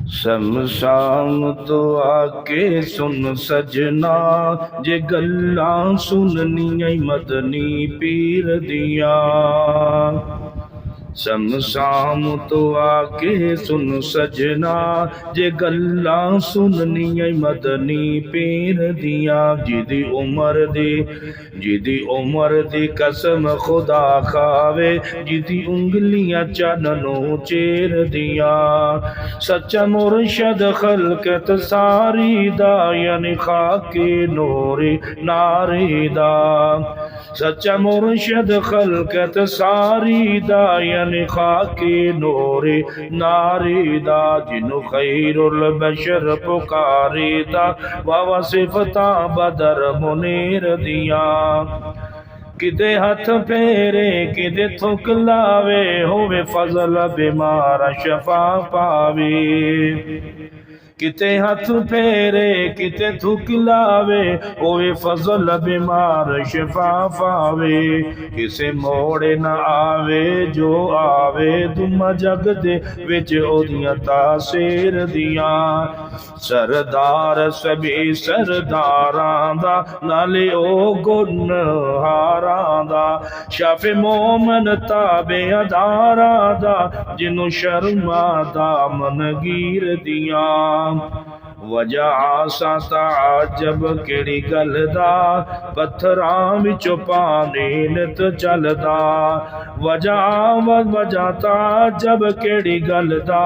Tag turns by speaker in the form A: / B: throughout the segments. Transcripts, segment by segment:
A: शमशाम तो आके सुन सजना, जे गल्ला सुननी मदनी पीर दिया। शमशाम तो आके सुन सजना, जे गल्ला सुननी मदनी पीर दिया। जिदी उमर दी कसम खुदा खावे, जिदी उंगलियां चननों चेर दिया। सच्चा मुर्शद खलकत सारी दा, यानी खाके नूरे नारे दा। सच्चा मुर्शद खलकत सारी दा, यानी खाके नूरे नारे दा। जिन्हों खैरुल बशर पुकारे दा, वावा सिफता बदर मुनीर दिया। किदे हथ फेरे किदे थुक लावे, होवे फजल बीमार शफा पावे। किते हथ फेरे किते थुक लावे, होवे फजल बीमार शफा पावे। किसे मोड़े न आवे जो आवे, दुमा जग दे विच ओदियां तासीर दियां। सरदार सभी सरदारां दा, नाले ओ गुनहारां दा। शाफे मोमन ताबे अदारा दा, जिन्हों शर्मा दामन गीर दियां। वजह सा ताजब केड़ी गल दा, पत्थरां विचों पानी नित चलदा। वजह ताजब केड़ी गल दा,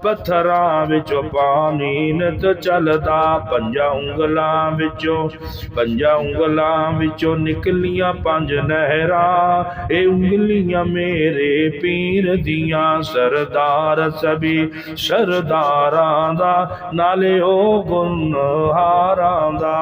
A: पत्थरां विचों पानी नित चलदा। पंजा उंगलां विचों निकलियां पंज नहरां, ए उंगलियां मेरे पीर दियां। सरदार सभी सरदारां दा, नाले ओ गुनहारां दा।